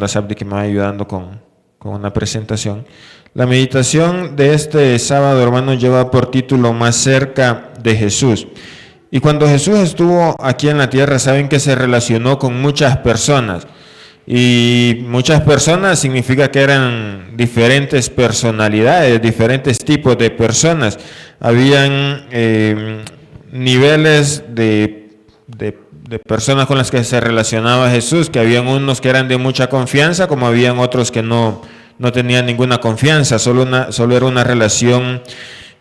Yolanda Sabdi, que me va ayudando con una presentación. La meditación de este sábado, hermanos, lleva por título Más cerca de Jesús. Y cuando Jesús estuvo aquí en la tierra, saben que se relacionó con muchas personas. Y muchas personas significa que eran diferentes personalidades, diferentes tipos de personas. Habían niveles de personas con las que se relacionaba Jesús, que habían unos que eran de mucha confianza, como habían otros que no tenían ninguna confianza, solo era una relación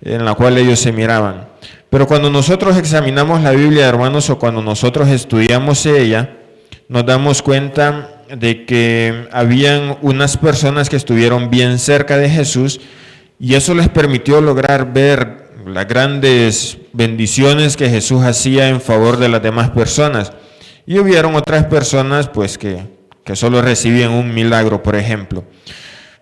en la cual ellos se miraban. Pero cuando nosotros examinamos la Biblia, hermanos, o cuando nosotros estudiamos ella, nos damos cuenta de que habían unas personas que estuvieron bien cerca de Jesús y eso les permitió lograr ver las grandes bendiciones que Jesús hacía en favor de las demás personas. Y hubieron otras personas pues que solo recibían un milagro, por ejemplo.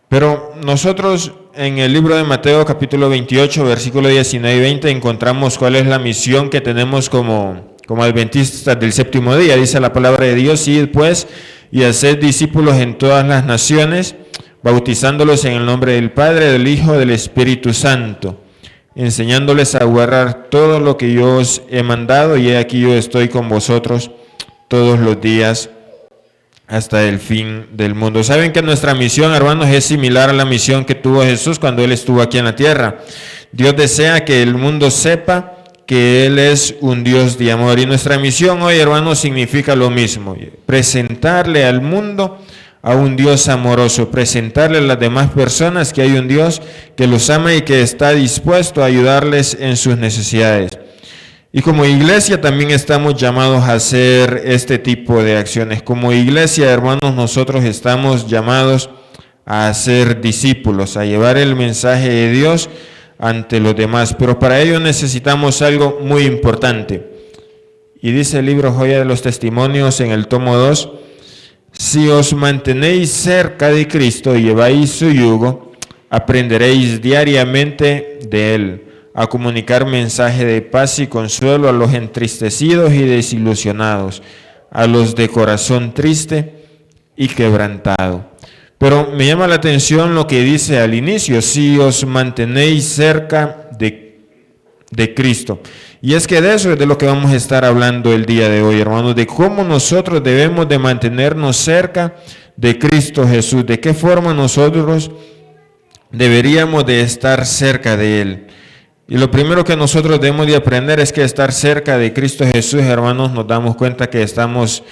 Pero nosotros en el libro de Mateo capítulo 28, versículo 19 y 20 encontramos cuál es la misión que tenemos como adventistas del séptimo día. Dice la palabra de Dios: id pues y haced discípulos en todas las naciones, bautizándolos en el nombre del Padre, del Hijo, del Espíritu Santo, enseñándoles a guardar todo lo que yo os he mandado, y he aquí yo estoy con vosotros todos los días hasta el fin del mundo. Saben que nuestra misión, hermanos, es similar a la misión que tuvo Jesús cuando Él estuvo aquí en la tierra. Dios desea que el mundo sepa que Él es un Dios de amor. Y nuestra misión hoy, hermanos, significa lo mismo: presentarle al mundo a un Dios amoroso, presentarle a las demás personas que hay un Dios que los ama y que está dispuesto a ayudarles en sus necesidades. Y como iglesia también estamos llamados a hacer este tipo de acciones. Como iglesia, hermanos, nosotros estamos llamados a ser discípulos, a llevar el mensaje de Dios ante los demás. Pero para ello necesitamos algo muy importante. Y dice el libro Joya de los Testimonios en el tomo 2, si os mantenéis cerca de Cristo y lleváis su yugo, aprenderéis diariamente de Él a comunicar mensaje de paz y consuelo a los entristecidos y desilusionados, a los de corazón triste y quebrantado. Pero me llama la atención lo que dice al inicio: si os mantenéis cerca de Cristo. Y es que de eso es de lo que vamos a estar hablando el día de hoy, hermanos, de cómo nosotros debemos de mantenernos cerca de Cristo Jesús, de qué forma nosotros deberíamos de estar cerca de Él. Y lo primero que nosotros debemos de aprender es que estar cerca de Cristo Jesús, hermanos, nos damos cuenta que estamos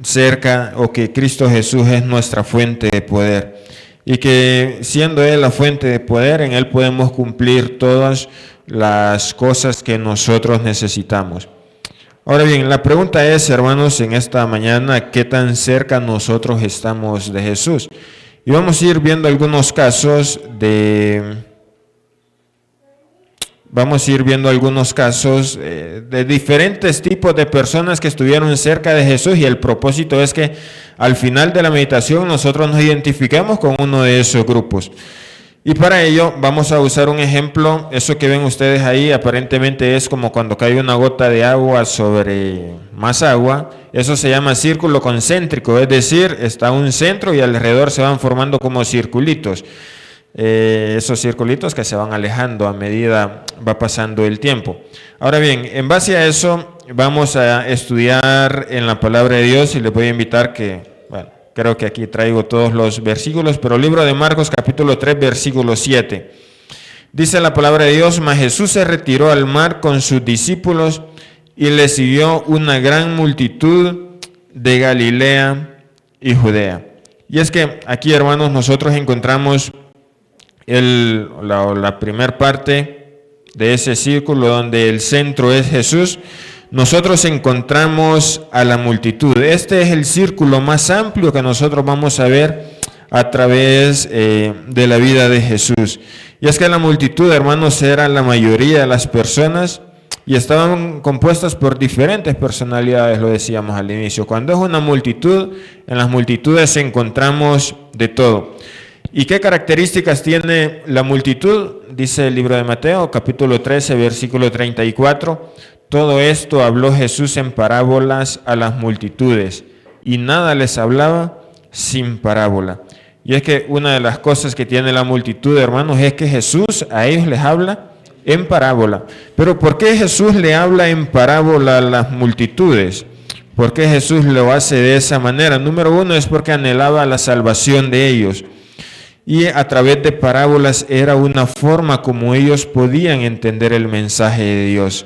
cerca, o que Cristo Jesús es nuestra fuente de poder. Y que siendo Él la fuente de poder, en Él podemos cumplir todas las cosas que nosotros necesitamos. Ahora bien, la pregunta es, hermanos, en esta mañana, ¿qué tan cerca nosotros estamos de Jesús? Y vamos a ir viendo algunos casos de diferentes tipos de personas que estuvieron cerca de Jesús, y el propósito es que al final de la meditación nosotros nos identifiquemos con uno de esos grupos. Y para ello vamos a usar un ejemplo. Eso que ven ustedes ahí aparentemente es como cuando cae una gota de agua sobre más agua. Eso se llama círculo concéntrico, es decir, está un centro y alrededor se van formando como circulitos. Esos circulitos que se van alejando a medida va pasando el tiempo. Ahora bien, en base a eso vamos a estudiar en la palabra de Dios, y les voy a invitar creo que aquí traigo todos los versículos, pero libro de Marcos capítulo 3 versículo 7. Dice la palabra de Dios: mas Jesús se retiró al mar con sus discípulos y le siguió una gran multitud de Galilea y Judea. Y es que aquí, hermanos, nosotros encontramos la primera parte de ese círculo donde el centro es Jesús. Nosotros encontramos a la multitud. Este es el círculo más amplio que nosotros vamos a ver a través de la vida de Jesús. Y es que la multitud, hermanos, era la mayoría de las personas y estaban compuestas por diferentes personalidades, lo decíamos al inicio. Cuando es una multitud, en las multitudes encontramos de todo. ¿Y qué características tiene la multitud? Dice el libro de Mateo, capítulo 13, versículo 34. Todo esto habló Jesús en parábolas a las multitudes, y nada les hablaba sin parábola. Y es que una de las cosas que tiene la multitud, hermanos, es que Jesús a ellos les habla en parábola. Pero ¿por qué Jesús le habla en parábola a las multitudes? ¿Por qué Jesús lo hace de esa manera? Número uno es porque anhelaba la salvación de ellos. Y a través de parábolas era una forma como ellos podían entender el mensaje de Dios.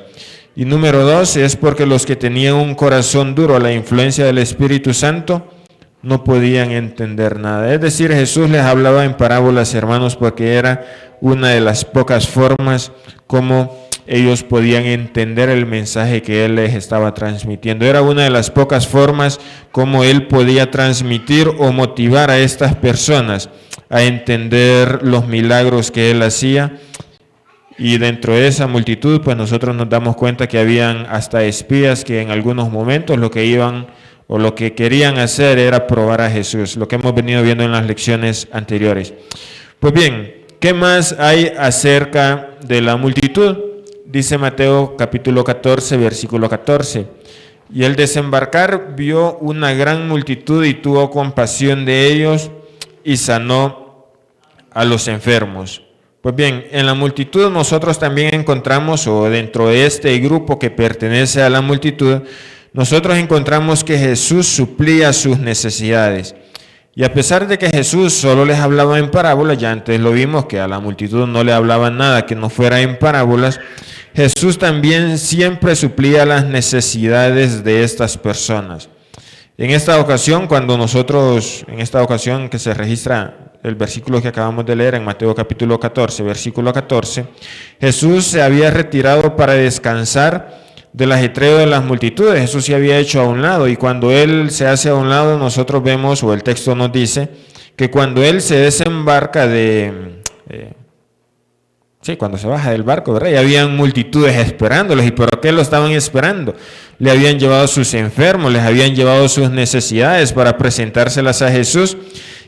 Y número dos es porque los que tenían un corazón duro a la influencia del Espíritu Santo no podían entender nada. Es decir, Jesús les hablaba en parábolas, hermanos, porque era una de las pocas formas como ellos podían entender el mensaje que Él les estaba transmitiendo. Era una de las pocas formas como Él podía transmitir o motivar a estas personas a entender los milagros que Él hacía. Y dentro de esa multitud, pues nosotros nos damos cuenta que habían hasta espías que en algunos momentos lo que iban o lo que querían hacer era probar a Jesús, lo que hemos venido viendo en las lecciones anteriores. Pues bien, ¿qué más hay acerca de la multitud? Dice Mateo capítulo 14, versículo 14. Y al desembarcar vio una gran multitud y tuvo compasión de ellos y sanó a los enfermos. Pues bien, en la multitud nosotros también encontramos, o dentro de este grupo que pertenece a la multitud, nosotros encontramos que Jesús suplía sus necesidades. Y a pesar de que Jesús solo les hablaba en parábolas, ya antes lo vimos que a la multitud no le hablaba nada que no fuera en parábolas, Jesús también siempre suplía las necesidades de estas personas. En esta ocasión que se registra el versículo que acabamos de leer en Mateo capítulo 14, versículo 14, Jesús se había retirado para descansar del ajetreo de las multitudes. Jesús se había hecho a un lado, y cuando Él se hace a un lado, nosotros vemos, o el texto nos dice, que cuando Él se desembarca cuando se baja del barco, ¿verdad? Y habían multitudes esperándolos. ¿Y por qué lo estaban esperando? Le habían llevado sus enfermos, les habían llevado sus necesidades para presentárselas a Jesús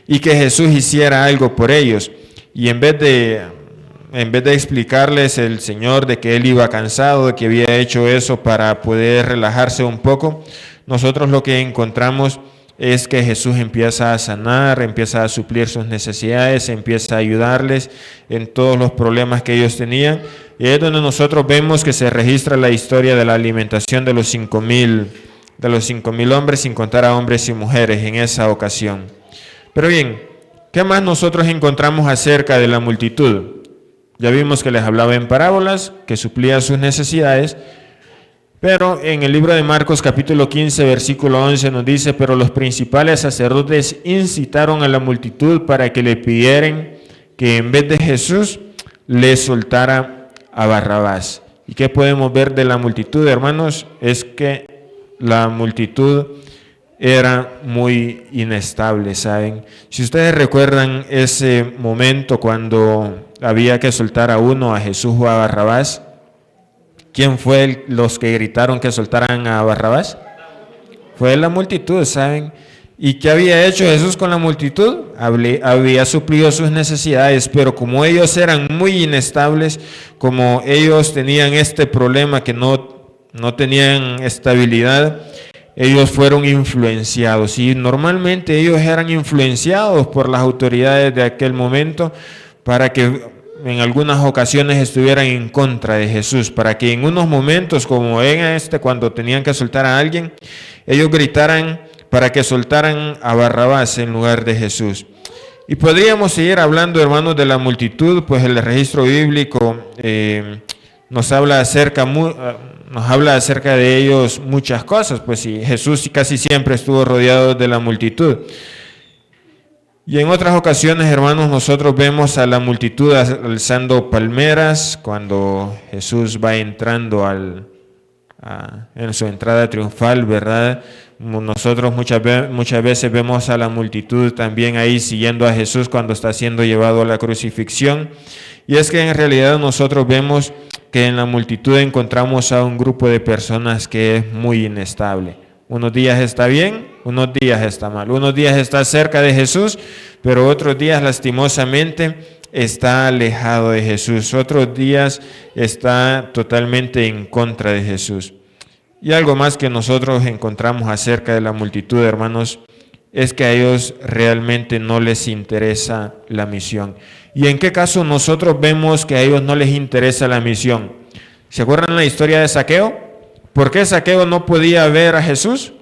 y que Jesús hiciera algo por ellos. Y en vez de explicarles el Señor de que Él iba cansado, de que había hecho eso para poder relajarse un poco, nosotros lo que encontramos es que Jesús empieza a sanar, empieza a suplir sus necesidades, empieza a ayudarles en todos los problemas que ellos tenían. Y es donde nosotros vemos que se registra la historia de la alimentación de los 5,000 hombres, sin contar a hombres y mujeres en esa ocasión. Pero bien, ¿qué más nosotros encontramos acerca de la multitud? Ya vimos que les hablaba en parábolas, que suplía sus necesidades. Pero en el libro de Marcos capítulo 15 versículo 11 nos dice: pero los principales sacerdotes incitaron a la multitud para que le pidieran que en vez de Jesús le soltara a Barrabás. ¿Y qué podemos ver de la multitud, hermanos? Es que la multitud era muy inestable, ¿saben? Si ustedes recuerdan ese momento cuando había que soltar a uno, a Jesús o a Barrabás, ¿quién fue los que gritaron que soltaran a Barrabás? Fue la multitud, ¿saben? ¿Y qué había hecho Jesús con la multitud? Había suplido sus necesidades, pero como ellos eran muy inestables, como ellos tenían este problema que no tenían estabilidad, ellos fueron influenciados. Y normalmente ellos eran influenciados por las autoridades de aquel momento para que en algunas ocasiones estuvieran en contra de Jesús, para que en unos momentos como en cuando tenían que soltar a alguien, ellos gritaran para que soltaran a Barrabás en lugar de Jesús. Y podríamos seguir hablando, hermanos, de la multitud, pues el registro bíblico nos habla acerca de ellos muchas cosas, pues sí, Jesús casi siempre estuvo rodeado de la multitud. Y en otras ocasiones, hermanos, nosotros vemos a la multitud alzando palmeras cuando Jesús va entrando en su entrada triunfal, ¿verdad? Nosotros muchas veces vemos a la multitud también ahí siguiendo a Jesús cuando está siendo llevado a la crucifixión. Y es que en realidad nosotros vemos que en la multitud encontramos a un grupo de personas que es muy inestable. Unos días está bien, unos días está mal. Unos días está cerca de Jesús, pero otros días lastimosamente está alejado de Jesús. Otros días está totalmente en contra de Jesús. Y algo más que nosotros encontramos acerca de la multitud, hermanos, es que a ellos realmente no les interesa la misión. ¿Y en qué caso nosotros vemos que a ellos no les interesa la misión? ¿Se acuerdan la historia de Zaqueo? ¿Por qué Zaqueo no podía ver a Jesús?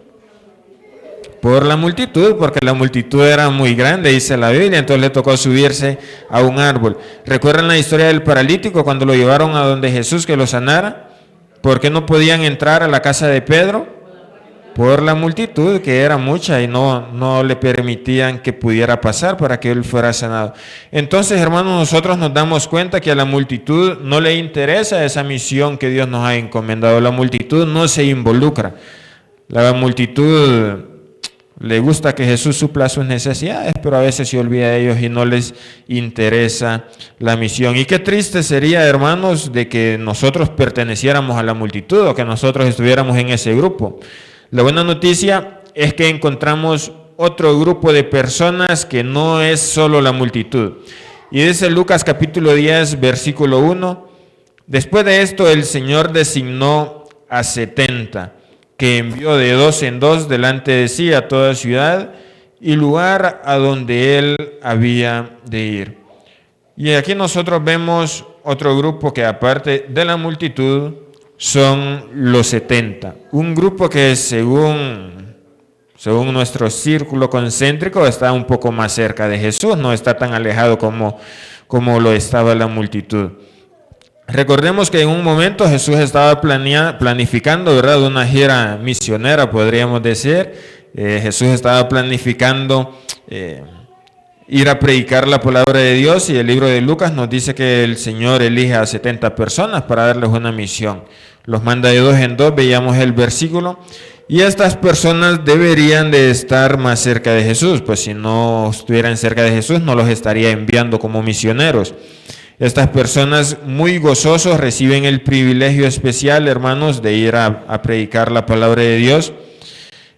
Por la multitud, porque la multitud era muy grande, dice la Biblia, entonces le tocó subirse a un árbol. ¿Recuerdan la historia del paralítico cuando lo llevaron a donde Jesús que lo sanara? ¿Por qué no podían entrar a la casa de Pedro? Por la multitud, que era mucha y no le permitían que pudiera pasar para que él fuera sanado. Entonces, hermanos, nosotros nos damos cuenta que a la multitud no le interesa esa misión que Dios nos ha encomendado. La multitud no se involucra. La multitud le gusta que Jesús supla sus necesidades, pero a veces se olvida de ellos y no les interesa la misión. Y qué triste sería, hermanos, de que nosotros perteneciéramos a la multitud o que nosotros estuviéramos en ese grupo. La buena noticia es que encontramos otro grupo de personas que no es solo la multitud. Y dice Lucas capítulo 10, versículo 1, después de esto el Señor designó a 70, que envió de 2 en 2 delante de sí a toda ciudad y lugar a donde él había de ir. Y aquí nosotros vemos otro grupo que aparte de la multitud, son los 70, un grupo que según nuestro círculo concéntrico está un poco más cerca de Jesús, no está tan alejado como lo estaba la multitud. Recordemos que en un momento Jesús estaba planificando, ¿verdad?, una gira misionera, podríamos decir. Jesús estaba planificando ir a predicar la palabra de Dios, y el libro de Lucas nos dice que el Señor elige a 70 personas para darles una misión. Los manda de 2 en 2, veíamos el versículo, y estas personas deberían de estar más cerca de Jesús, pues si no estuvieran cerca de Jesús no los estaría enviando como misioneros. Estas personas muy gozosos reciben el privilegio especial, hermanos, de ir a predicar la palabra de Dios.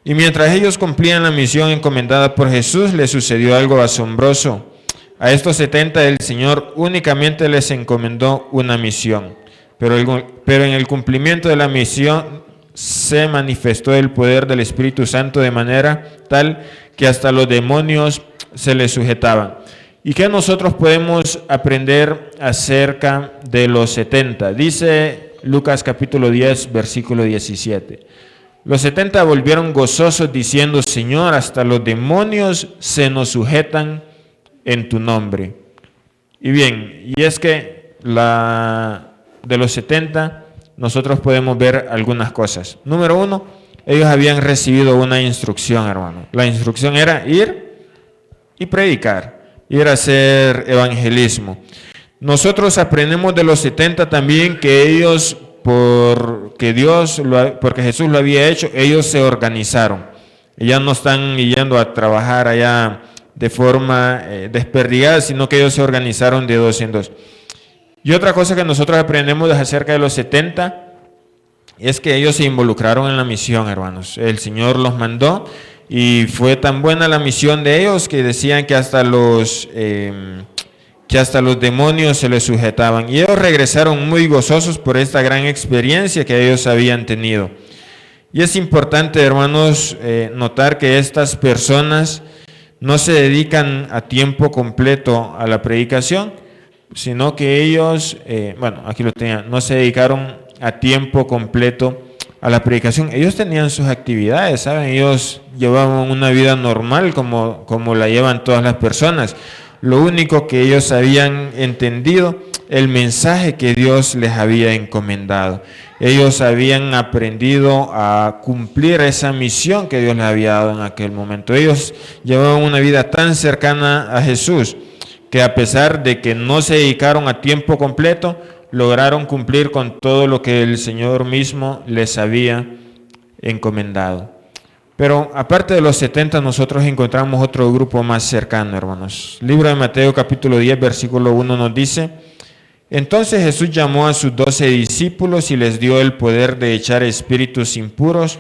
Y mientras ellos cumplían la misión encomendada por Jesús, les sucedió algo asombroso. A estos 70 el Señor únicamente les encomendó una misión, pero en el cumplimiento de la misión se manifestó el poder del Espíritu Santo de manera tal que hasta los demonios se les sujetaban. ¿Y qué nosotros podemos aprender acerca de los 70? Dice Lucas capítulo 10, versículo 17. Los 70 volvieron gozosos diciendo: Señor, hasta los demonios se nos sujetan en tu nombre. Y bien, y es que de los 70 nosotros podemos ver algunas cosas. Número 1, ellos habían recibido una instrucción, hermano. La instrucción era ir y predicar, ir a hacer evangelismo. Nosotros aprendemos de los 70 también que ellos, porque Jesús lo había hecho, ellos se organizaron. Ellos no están yendo a trabajar allá de forma desperdigada, sino que ellos se organizaron de 2 en 2. Y otra cosa que nosotros aprendemos acerca de los 70 es que ellos se involucraron en la misión, hermanos. El Señor los mandó y fue tan buena la misión de ellos que decían que hasta los demonios se les sujetaban. Y ellos regresaron muy gozosos por esta gran experiencia que ellos habían tenido. Y es importante, hermanos, notar que estas personas no se dedican a tiempo completo a la predicación, sino que ellos, aquí lo tenían, no se dedicaron a tiempo completo a la predicación. Ellos tenían sus actividades, ¿saben? Ellos llevaban una vida normal como la llevan todas las personas. Lo único que ellos habían entendido, el mensaje que Dios les había encomendado. Ellos habían aprendido a cumplir esa misión que Dios les había dado en aquel momento. Ellos llevaban una vida tan cercana a Jesús que a pesar de que no se dedicaron a tiempo completo, lograron cumplir con todo lo que el Señor mismo les había encomendado. Pero aparte de los 70, nosotros encontramos otro grupo más cercano, hermanos. Libro de Mateo capítulo 10, versículo 1 nos dice: entonces Jesús llamó a sus 12 discípulos y les dio el poder de echar espíritus impuros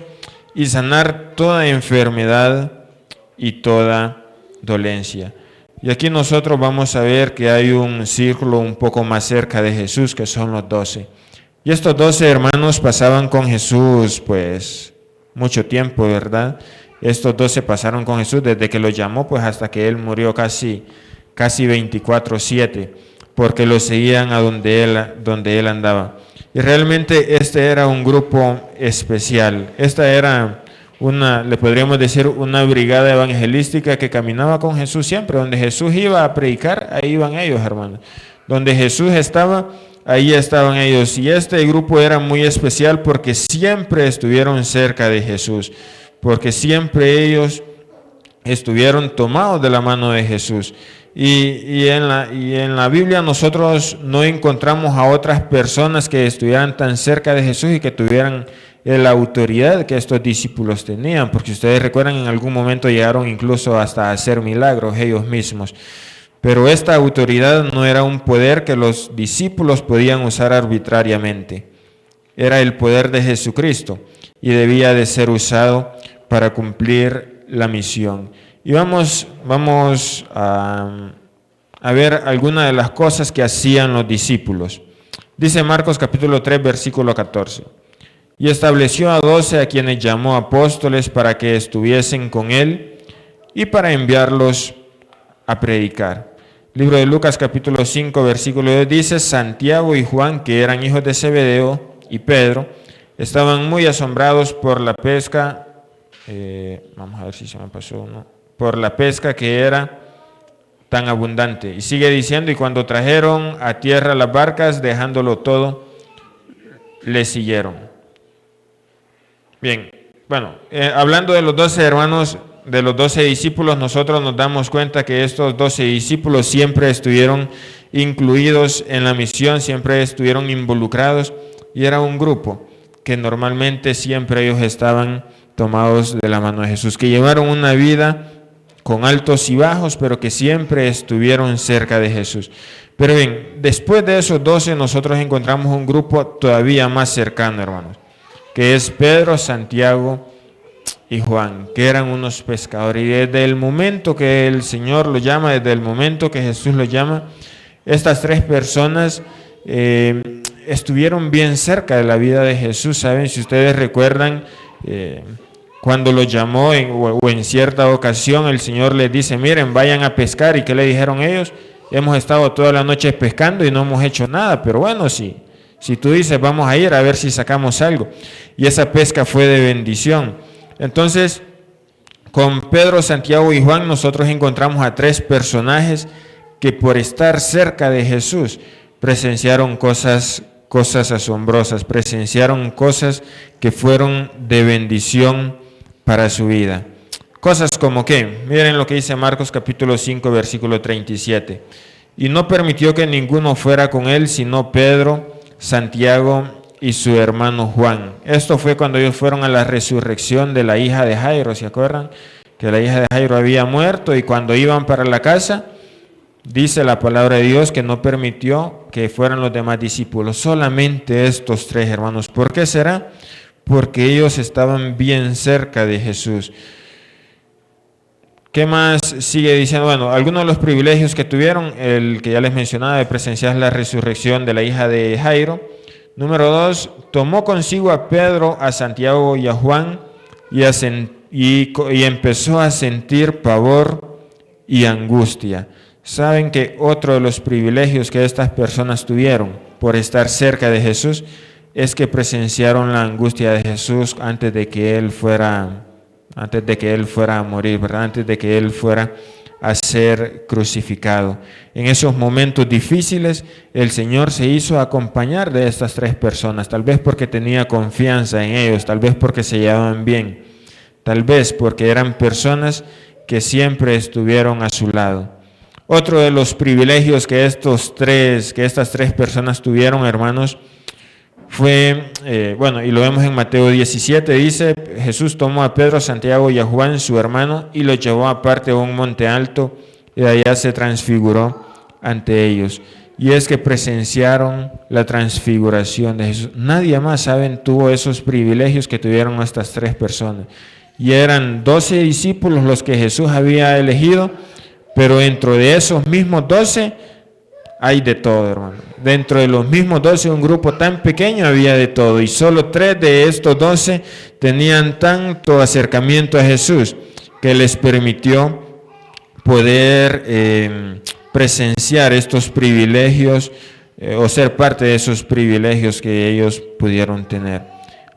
y sanar toda enfermedad y toda dolencia. Y aquí nosotros vamos a ver que hay un círculo un poco más cerca de Jesús, que son los 12. Y estos 12 hermanos pasaban con Jesús, pues, mucho tiempo, ¿verdad? estos 12 pasaron con Jesús desde que lo llamó pues hasta que él murió casi 24/7, porque lo seguían a donde él andaba. Y realmente este era un grupo especial. Esta era le podríamos decir, una brigada evangelística que caminaba con Jesús siempre. Donde Jesús iba a predicar, ahí iban ellos, hermanos. Donde Jesús estaba, ahí estaban ellos. Y este grupo era muy especial porque siempre estuvieron cerca de Jesús, porque siempre ellos estuvieron tomados de la mano de Jesús. Y en la Biblia nosotros no encontramos a otras personas que estuvieran tan cerca de Jesús y que tuvieran la autoridad que estos discípulos tenían, porque ustedes recuerdan, en algún momento llegaron incluso hasta a hacer milagros ellos mismos. Pero esta autoridad no era un poder que los discípulos podían usar arbitrariamente. Era el poder de Jesucristo y debía de ser usado para cumplir la misión. Y vamos a ver algunas de las cosas que hacían los discípulos. Dice Marcos capítulo 3, versículo 14. Y estableció a 12 a quienes llamó apóstoles para que estuviesen con él y para enviarlos a predicar. Libro de Lucas capítulo 5, versículo 2 dice: Santiago y Juan, que eran hijos de Zebedeo, y Pedro, estaban muy asombrados por la pesca. Vamos a ver si se me pasó uno. Por la pesca que era tan abundante. Y sigue diciendo: y cuando trajeron a tierra las barcas, dejándolo todo, le siguieron. Bien, bueno, hablando de los 12 hermanos, de los 12 discípulos, nosotros nos damos cuenta que estos 12 discípulos siempre estuvieron incluidos en la misión, siempre estuvieron involucrados, y era un grupo que normalmente siempre ellos estaban tomados de la mano de Jesús, que llevaron una vida con altos y bajos, pero que siempre estuvieron cerca de Jesús. Pero bien, después de esos 12 nosotros encontramos un grupo todavía más cercano, hermanos, que es Pedro, Santiago y Juan, que eran unos pescadores. Y desde el momento que el Señor los llama, desde el momento que Jesús los llama, estas tres personas estuvieron bien cerca de la vida de Jesús. Saben, si ustedes recuerdan, cuando los llamó o en cierta ocasión el Señor les dice: miren, vayan a pescar. ¿Y qué le dijeron ellos? Hemos estado toda la noche pescando y no hemos hecho nada, pero bueno, si tú dices, vamos a ir a ver si sacamos algo. Y esa pesca fue de bendición. Entonces, con Pedro, Santiago y Juan nosotros encontramos a tres personajes que por estar cerca de Jesús presenciaron cosas asombrosas, presenciaron cosas que fueron de bendición para su vida. Cosas como que, miren lo que dice Marcos capítulo 5, versículo 37. Y no permitió que ninguno fuera con él, sino Pedro, Santiago y su hermano Juan. Esto fue cuando ellos fueron a la resurrección de la hija de Jairo, ¿se acuerdan? Que la hija de Jairo había muerto, y cuando iban para la casa, dice la palabra de Dios que no permitió que fueran los demás discípulos, solamente estos tres hermanos. ¿Por qué será? Porque ellos estaban bien cerca de Jesús. ¿Qué más sigue diciendo? Bueno, algunos de los privilegios que tuvieron, el que ya les mencionaba, de presenciar la resurrección de la hija de Jairo. Número 2, tomó consigo a Pedro, a Santiago y a Juan y empezó a sentir pavor y angustia. Saben que otro de los privilegios que estas personas tuvieron por estar cerca de Jesús es que presenciaron la angustia de Jesús antes de que Él fuera a morir, ¿verdad? Antes de que Él fuera a ser crucificado. En esos momentos difíciles, el Señor se hizo acompañar de estas tres personas, tal vez porque tenía confianza en ellos, tal vez porque se llevaban bien, tal vez porque eran personas que siempre estuvieron a su lado. Otro de los privilegios que estas tres personas tuvieron, hermanos, fue, y lo vemos en Mateo 17, dice: Jesús tomó a Pedro, Santiago y a Juan, su hermano, y los llevó aparte a un monte alto, y de allá se transfiguró ante ellos. Y es que presenciaron la transfiguración de Jesús. Nadie más, saben, tuvo esos privilegios que tuvieron estas tres personas. Y eran 12 discípulos los que Jesús había elegido, pero dentro de esos mismos 12 hay de todo, hermano. Dentro de los mismos 12, un grupo tan pequeño, había de todo. Y solo 3 de estos 12 tenían tanto acercamiento a Jesús que les permitió poder presenciar estos privilegios o ser parte de esos privilegios que ellos pudieron tener.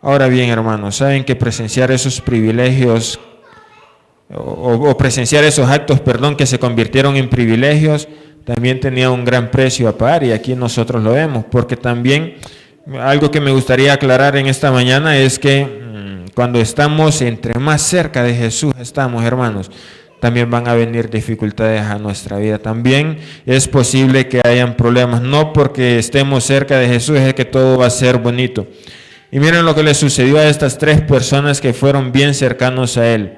Ahora bien, hermanos, saben que presenciar esos privilegios o presenciar esos actos, que se convirtieron en privilegios, también tenía un gran precio a pagar, y aquí nosotros lo vemos, porque también algo que me gustaría aclarar en esta mañana es que cuando estamos entre más cerca de Jesús estamos, hermanos, también van a venir dificultades a nuestra vida. También es posible que hayan problemas, no porque estemos cerca de Jesús es que todo va a ser bonito. Y miren lo que le sucedió a estas 3 personas que fueron bien cercanos a él.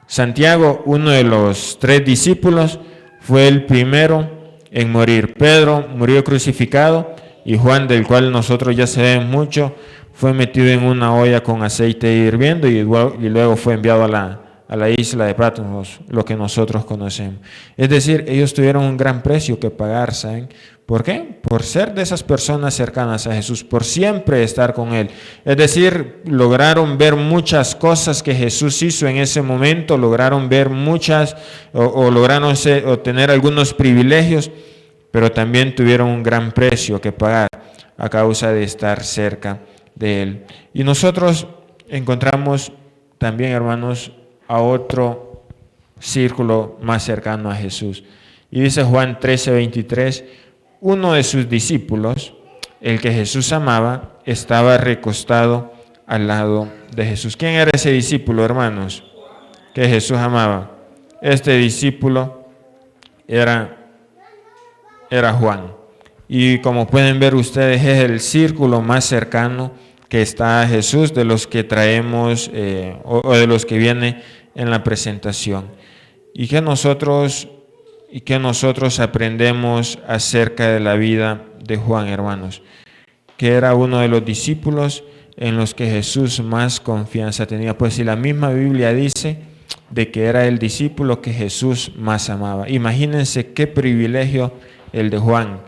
Santiago, uno de los 3 discípulos, fue el primero en morir. Pedro murió crucificado, y Juan, del cual nosotros ya sabemos mucho, fue metido en una olla con aceite hirviendo y luego fue enviado a la isla de Patmos, lo que nosotros conocemos. Es decir, ellos tuvieron un gran precio que pagar, ¿saben? ¿Por qué? Por ser de esas personas cercanas a Jesús, por siempre estar con Él. Es decir, lograron ver muchas cosas que Jesús hizo en ese momento, lograron ver muchas o lograron obtener algunos privilegios, pero también tuvieron un gran precio que pagar a causa de estar cerca de Él. Y nosotros encontramos también, hermanos, a otro círculo más cercano a Jesús. Y dice Juan 13:23, uno de sus discípulos, el que Jesús amaba, estaba recostado al lado de Jesús. ¿Quién era ese discípulo, hermanos, que Jesús amaba? Este discípulo era Juan. Y como pueden ver ustedes, es el círculo más cercano que está a Jesús, de los que traemos o de los que viene en la presentación. Y que nosotros aprendemos acerca de la vida de Juan, hermanos, que era uno de los discípulos en los que Jesús más confianza tenía. Pues si la misma Biblia dice de que era el discípulo que Jesús más amaba. Imagínense qué privilegio el de Juan,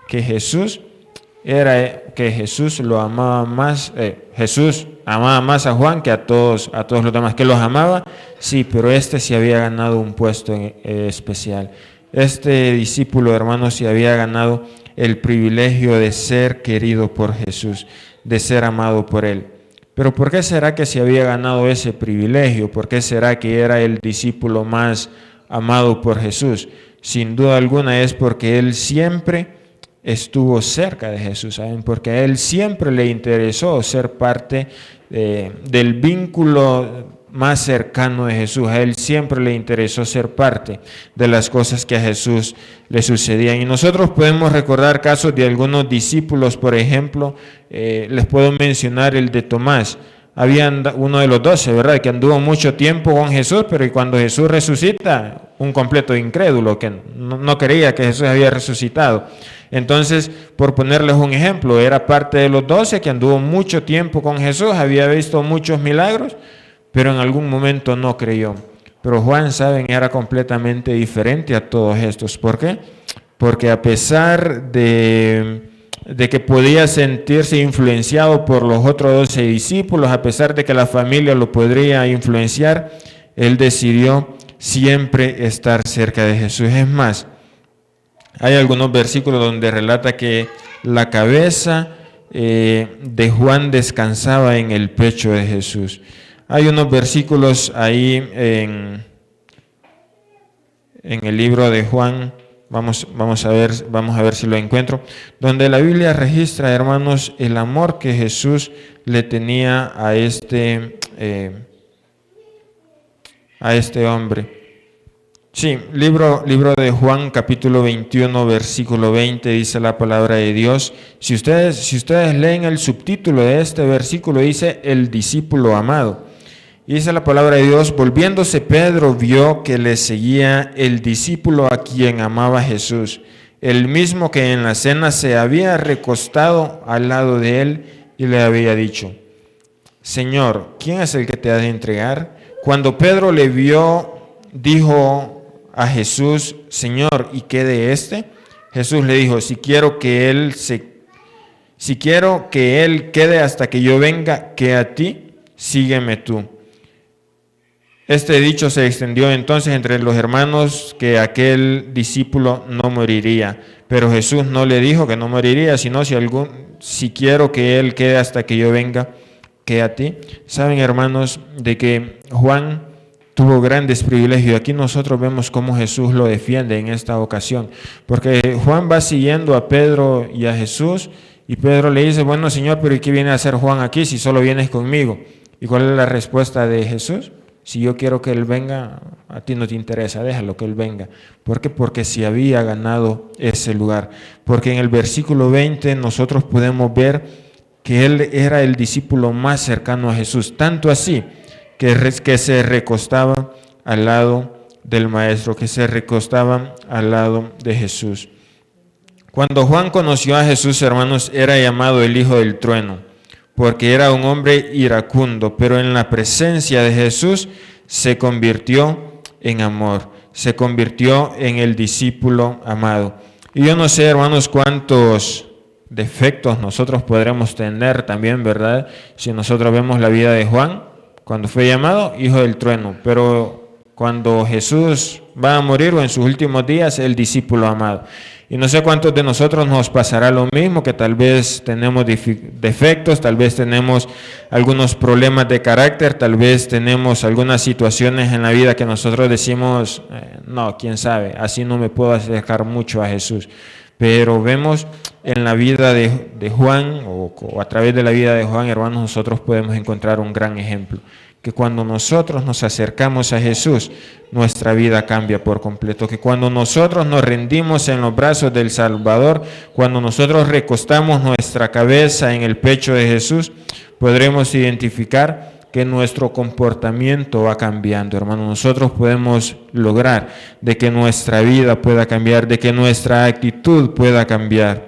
que Jesús lo amaba más, Jesús amaba más a Juan que a todos los demás, que los amaba, sí, pero este sí había ganado un puesto especial. Este discípulo, hermanos, sí había ganado el privilegio de ser querido por Jesús, de ser amado por Él. Pero ¿por qué será que se había ganado ese privilegio? ¿Por qué será que era el discípulo más amado por Jesús? Sin duda alguna es porque Él siempre estuvo cerca de Jesús, ¿saben? Porque a Él siempre le interesó ser parte del vínculo más cercano de Jesús. A Él siempre le interesó ser parte de las cosas que a Jesús le sucedían. Y nosotros podemos recordar casos de algunos discípulos, por ejemplo, les puedo mencionar el de Tomás. Había uno de los 12, ¿verdad?, que anduvo mucho tiempo con Jesús, pero cuando Jesús resucita, un completo incrédulo que no creía que Jesús había resucitado. Entonces, por ponerles un ejemplo, era parte de los 12 que anduvo mucho tiempo con Jesús, había visto muchos milagros, pero en algún momento no creyó. Pero Juan, saben, era completamente diferente a todos estos. ¿Por qué? Porque a pesar de que podía sentirse influenciado por los otros 12 discípulos, a pesar de que la familia lo podría influenciar, él decidió siempre estar cerca de Jesús. Es más, hay algunos versículos donde relata que la cabeza de Juan descansaba en el pecho de Jesús. Hay unos versículos ahí en el libro de Juan, vamos a ver si lo encuentro, donde la Biblia registra, hermanos, el amor que Jesús le tenía a este hombre. Sí, libro de Juan, capítulo 21, versículo 20, dice la palabra de Dios. Si ustedes leen el subtítulo de este versículo, dice el discípulo amado. Y dice la palabra de Dios, volviéndose Pedro vio que le seguía el discípulo a quien amaba Jesús, el mismo que en la cena se había recostado al lado de él y le había dicho, Señor, ¿quién es el que te ha de entregar? Cuando Pedro le vio, dijo a Jesús, Señor, ¿y qué de este? Jesús le dijo, si quiero que él quede hasta que yo venga, que a ti, sígueme tú. Este dicho se extendió entonces entre los hermanos que aquel discípulo no moriría. Pero Jesús no le dijo que no moriría, sino si quiero que él quede hasta que yo venga, que a ti. Saben, hermanos, de que Juan tuvo grandes privilegios. Aquí nosotros vemos cómo Jesús lo defiende en esta ocasión. Porque Juan va siguiendo a Pedro y a Jesús, y Pedro le dice, bueno, Señor, pero ¿y qué viene a hacer Juan aquí si solo vienes conmigo? ¿Y cuál es la respuesta de Jesús? Si yo quiero que él venga, a ti no te interesa, déjalo que él venga. ¿Por qué? Porque se había ganado ese lugar. Porque en el versículo 20 nosotros podemos ver que él era el discípulo más cercano a Jesús. Tanto así que se recostaba al lado del Maestro, que se recostaba al lado de Jesús. Cuando Juan conoció a Jesús, hermanos, era llamado el Hijo del Trueno, porque era un hombre iracundo, pero en la presencia de Jesús se convirtió en amor, se convirtió en el discípulo amado. Y yo no sé, hermanos, cuántos defectos nosotros podremos tener también, ¿verdad? Si nosotros vemos la vida de Juan, cuando fue llamado Hijo del Trueno, pero cuando Jesús va a morir o en sus últimos días, el discípulo amado. Y no sé cuántos de nosotros nos pasará lo mismo, que tal vez tenemos defectos, tal vez tenemos algunos problemas de carácter, tal vez tenemos algunas situaciones en la vida que nosotros decimos, no, quién sabe, así no me puedo acercar mucho a Jesús. Pero vemos en la vida de Juan, o a través de la vida de Juan, hermanos, nosotros podemos encontrar un gran ejemplo. Que cuando nosotros nos acercamos a Jesús, nuestra vida cambia por completo. Que cuando nosotros nos rendimos en los brazos del Salvador, cuando nosotros recostamos nuestra cabeza en el pecho de Jesús, podremos identificar que nuestro comportamiento va cambiando, hermano. Nosotros podemos lograr de que nuestra vida pueda cambiar, de que nuestra actitud pueda cambiar.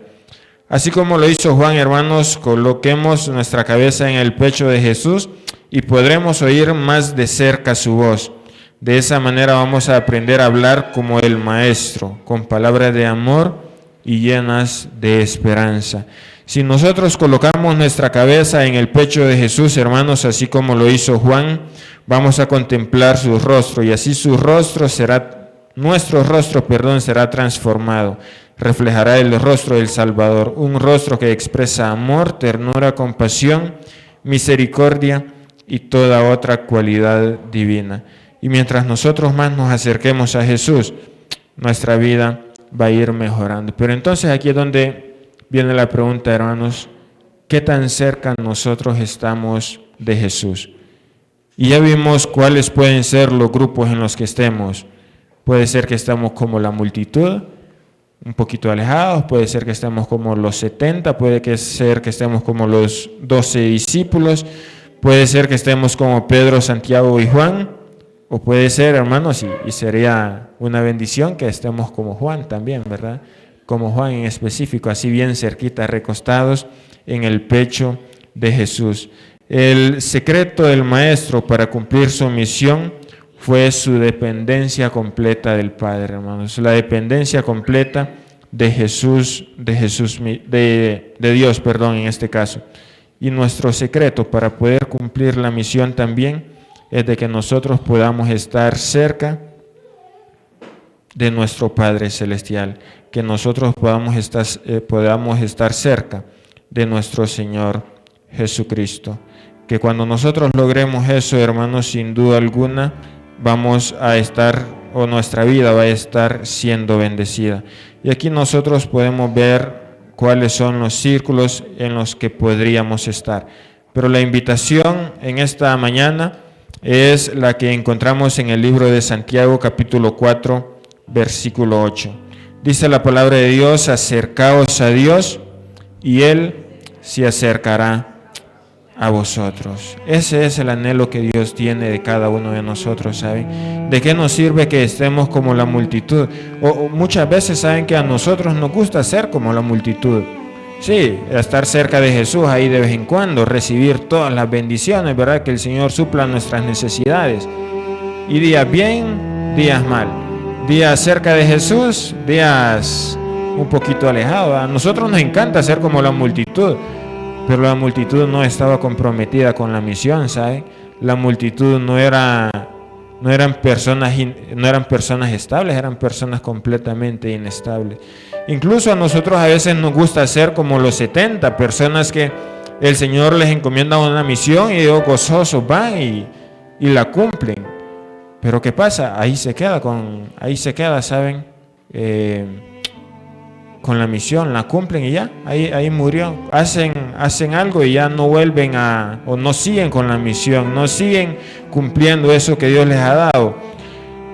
Así como lo hizo Juan, hermanos, coloquemos nuestra cabeza en el pecho de Jesús y podremos oír más de cerca su voz. De esa manera vamos a aprender a hablar como el Maestro, con palabras de amor y llenas de esperanza. Si nosotros colocamos nuestra cabeza en el pecho de Jesús, hermanos, así como lo hizo Juan, vamos a contemplar su rostro y así nuestro rostro será transformado. Reflejará el rostro del Salvador, un rostro que expresa amor, ternura, compasión, misericordia y toda otra cualidad divina. Y mientras nosotros más nos acerquemos a Jesús, nuestra vida va a ir mejorando. Pero entonces aquí es donde viene la pregunta, hermanos, ¿qué tan cerca nosotros estamos de Jesús? Y ya vimos cuáles pueden ser los grupos en los que estemos. Puede ser que estemos como la multitud, un poquito alejados, puede ser que estemos como los 70, puede ser que estemos como los 12 discípulos, puede ser que estemos como Pedro, Santiago y Juan, o puede ser, hermanos, y sería una bendición que estemos como Juan también, ¿verdad? Como Juan en específico, así bien cerquita, recostados en el pecho de Jesús. El secreto del Maestro para cumplir su misión fue su dependencia completa del Padre, hermanos, la dependencia completa de Jesús, de Dios, en este caso. Y nuestro secreto para poder cumplir la misión también es de que nosotros podamos estar cerca de nuestro Padre Celestial, que nosotros podamos estar cerca de nuestro Señor Jesucristo. Que cuando nosotros logremos eso, hermanos, sin duda alguna, vamos a estar, o nuestra vida va a estar siendo bendecida. Y aquí nosotros podemos ver cuáles son los círculos en los que podríamos estar. Pero la invitación en esta mañana es la que encontramos en el libro de Santiago, capítulo 4, versículo 8. Dice la palabra de Dios: acercaos a Dios y Él se acercará a vosotros. Ese es el anhelo que Dios tiene de cada uno de nosotros, ¿saben? ¿De qué nos sirve que estemos como la multitud? O muchas veces saben que a nosotros nos gusta ser como la multitud. Sí, estar cerca de Jesús ahí de vez en cuando, recibir todas las bendiciones, ¿verdad? Que el Señor supla nuestras necesidades. Y días bien, días mal. Días cerca de Jesús, días un poquito alejado. A nosotros nos encanta ser como la multitud, pero la multitud no estaba comprometida con la misión, ¿saben? La multitud no eran personas estables, eran personas completamente inestables. Incluso a nosotros a veces nos gusta ser como los 70, personas que el Señor les encomienda una misión y ellos gozosos van y la cumplen. Pero ¿qué pasa? Ahí se queda, ¿saben? Con la misión, la cumplen y ya, ahí murió. Hacen algo y ya no vuelven o no siguen con la misión, no siguen cumpliendo eso que Dios les ha dado.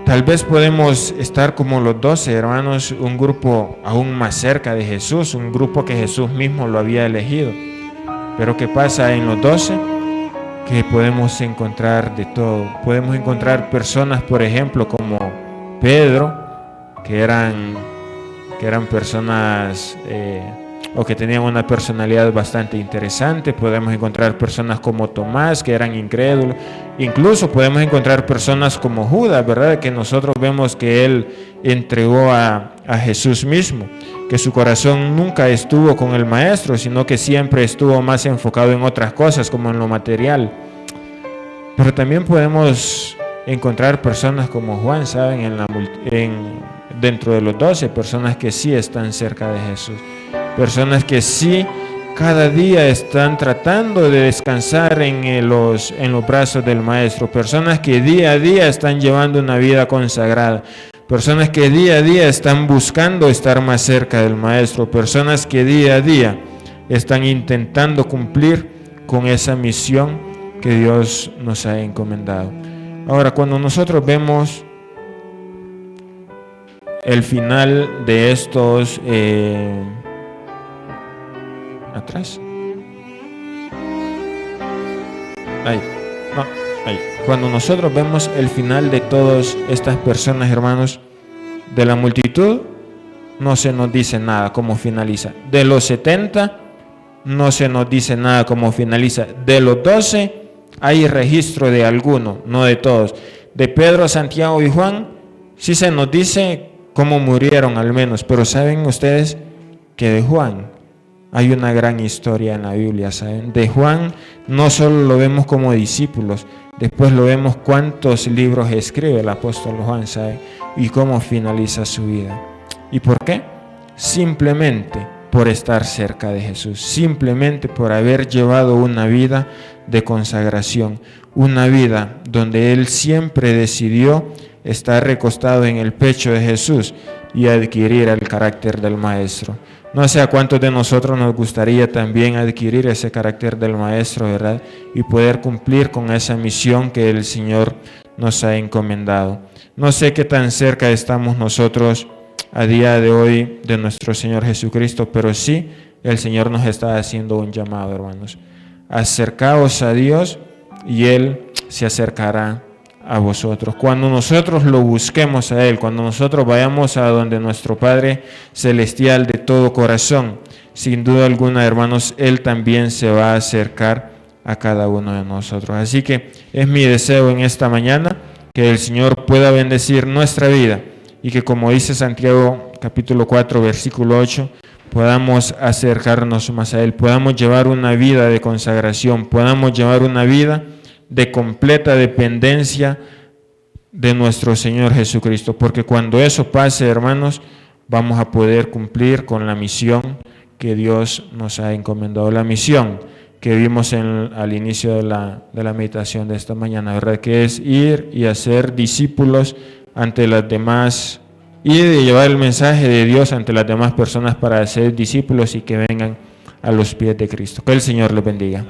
Tal vez podemos estar como los 12 hermanos, un grupo aún más cerca de Jesús, un grupo que Jesús mismo lo había elegido. Pero ¿qué pasa en los 12? Que podemos encontrar de todo. Podemos encontrar personas, por ejemplo, como Pedro, que eran personas o que tenían una personalidad bastante interesante. Podemos encontrar personas como Tomás, que eran incrédulos. Incluso podemos encontrar personas como Judas, ¿verdad? Que nosotros vemos que él entregó a Jesús mismo, que su corazón nunca estuvo con el Maestro, sino que siempre estuvo más enfocado en otras cosas, como en lo material. Pero también podemos encontrar personas como Juan, ¿saben? Dentro de los 12, personas que sí están cerca de Jesús, personas que sí cada día están tratando de descansar en los brazos del Maestro, personas que día a día están llevando una vida consagrada, personas que día a día están buscando estar más cerca del Maestro, personas que día a día están intentando cumplir con esa misión que Dios nos ha encomendado. Ahora, cuando nosotros vemos el final de estos atrás. Cuando nosotros vemos el final de todas estas personas, hermanos, de la multitud, no se nos dice nada cómo finaliza. De los 70, no se nos dice nada cómo finaliza. De los 12, hay registro de alguno, no de todos. De Pedro, Santiago y Juan, sí se nos dice cómo murieron al menos, pero ¿saben ustedes que de Juan hay una gran historia en la Biblia? ¿Saben? De Juan no solo lo vemos como discípulos, después lo vemos cuántos libros escribe el apóstol Juan, ¿saben? Y cómo finaliza su vida. ¿Y por qué? Simplemente por estar cerca de Jesús, simplemente por haber llevado una vida de consagración, una vida donde él siempre decidió estar recostado en el pecho de Jesús y adquirir el carácter del Maestro. No sé a cuántos de nosotros nos gustaría también adquirir ese carácter del Maestro, ¿verdad? Y poder cumplir con esa misión que el Señor nos ha encomendado. No sé qué tan cerca estamos nosotros a día de hoy de nuestro Señor Jesucristo, pero sí el Señor nos está haciendo un llamado, hermanos. Acercaos a Dios y Él se acercará a vosotros. Cuando nosotros lo busquemos a Él, cuando nosotros vayamos a donde nuestro Padre Celestial de todo corazón, sin duda alguna, hermanos, Él también se va a acercar a cada uno de nosotros. Así que es mi deseo en esta mañana que el Señor pueda bendecir nuestra vida y que, como dice Santiago capítulo 4 versículo 8, podamos acercarnos más a Él, podamos llevar una vida de consagración, podamos llevar una vida de completa dependencia de nuestro Señor Jesucristo, porque cuando eso pase, hermanos, vamos a poder cumplir con la misión que Dios nos ha encomendado, la misión que vimos al inicio de la meditación de esta mañana, ¿verdad? Que es ir y hacer discípulos ante las demás, y de llevar el mensaje de Dios ante las demás personas para ser discípulos y que vengan a los pies de Cristo. Que el Señor los bendiga.